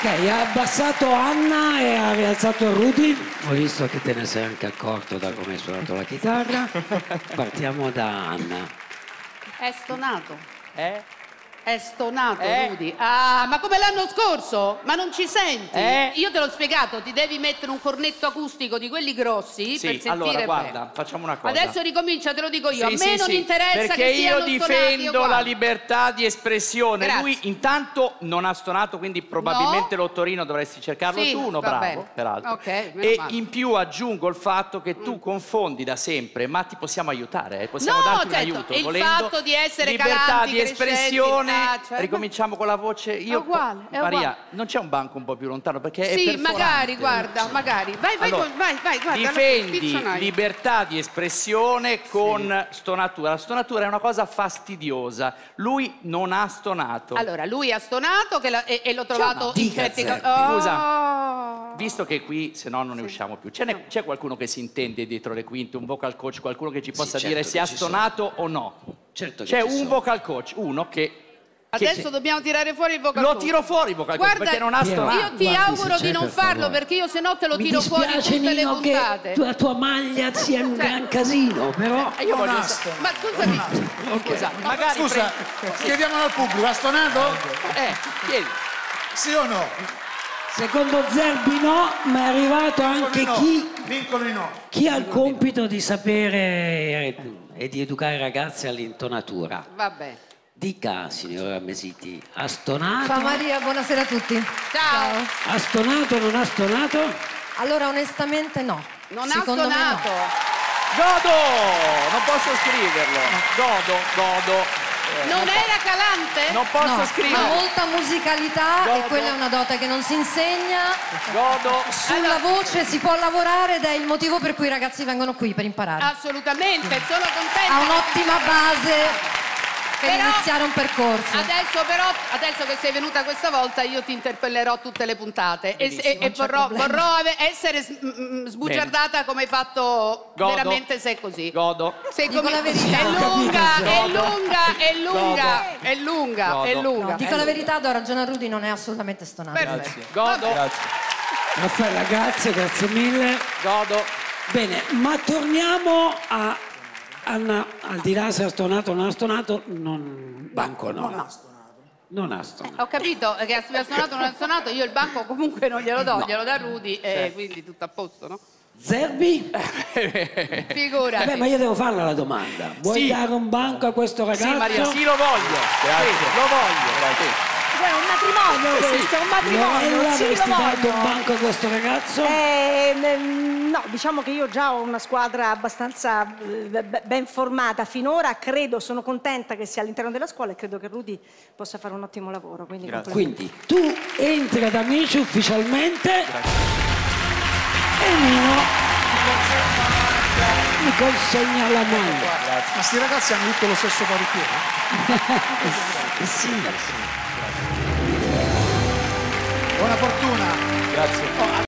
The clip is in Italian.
Ok, ha abbassato Anna e ha rialzato Rudy. Ho visto che te ne sei anche accorto da come hai suonato la chitarra. Partiamo da Anna. È stonato. È stonato, Rudy. Ah, ma come l'anno scorso? Ma non ci senti? Io te l'ho spiegato, ti devi mettere un cornetto acustico di quelli grossi per sentire allora, guarda, bene. facciamo una cosa. Adesso ricomincia, te lo dico io. A me non interessa perché che siano io stonati difendo la libertà di espressione. Grazie. Lui intanto non ha stonato, quindi probabilmente l'ottorino dovresti cercarlo tu, uno bravo, bene. peraltro. Ok, e in più aggiungo il fatto che tu confondi da sempre, ma ti possiamo aiutare, possiamo darti un aiuto, il volendo. fatto di essere libertà calanti, di espressione. crescenti, Ricominciamo con la voce. Io, è uguale. Maria, non c'è un banco un po' più lontano perché è sì, perforante. magari, guarda, magari. Vai, allora, vai, guarda. difendi libertà di espressione con stonatura. La stonatura è una cosa fastidiosa. Lui non ha stonato. Allora, lui ha stonato e l'ho trovato in certi Scusa, visto che qui se no non ne usciamo più, c'è qualcuno che si intende dietro le quinte, un vocal coach, qualcuno che ci possa dire se ha stonato o no? Certo che c'è un vocal coach, uno che... Adesso dobbiamo tirare fuori il vocal coach. Lo tiro fuori il vocal coach perché non ha stonato. Io ti auguro di non farlo perché io se no te lo tiro fuori tutte le puntate. Che la tua maglia sia un gran casino, però... Io voglio... Ma scusami. Scusa, magari... Scusa, chiediamolo al pubblico, ha stonato? Chiedi. Sì o no? Secondo Zerbi no, ma è arrivato anche Vincono i no. chi ha il compito di sapere e di educare i ragazzi all'intonatura. Vabbè. Dica, signora Mesiti, ha stonato? Ciao Maria, buonasera a tutti. Ciao. Ha stonato o non ha stonato? Allora, onestamente no. Non ha stonato. Godo! Non posso scriverlo. Godo. Non era calante? Non posso scriverlo. Ha molta musicalità e quella è una dote che non si insegna. Godo. Sulla voce si può lavorare ed è il motivo per cui i ragazzi vengono qui per imparare. Assolutamente, sono contenta. Ha un'ottima base per iniziare un percorso. Adesso che sei venuta questa volta io ti interpellerò tutte le puntate e vorrò essere sbugiardata come hai fatto veramente se è così. Godo. Dico la verità. È lunga. Dico la verità, do ragione a Rudy, non è assolutamente stonato. Grazie. Godo. Grazie. Raffaella, grazie mille. Godo. Bene, ma torniamo a Anna, al di là se ha stonato o non ha stonato, banco no. Non ha stonato. Ho capito che ha stonato o non ha stonato, io il banco comunque non glielo do, glielo dà Rudy e quindi tutto a posto, no? Zerbi? Figurati. Vabbè, ma io devo farla la domanda. Vuoi dare un banco a questo ragazzo? Sì, Maria, sì, lo voglio. Grazie. Sì, lo voglio. È un matrimonio questo, è un matrimonio. Avresti dato un banco a questo ragazzo? No, diciamo che io già ho una squadra abbastanza ben formata finora, sono contenta che sia all'interno della scuola e credo che Rudy possa fare un ottimo lavoro. Quindi tu entri ad Amici ufficialmente e Nino mi consegna la maglia. Ma sti ragazzi hanno tutto lo stesso parrucchiere? Sì. Buona fortuna. Grazie.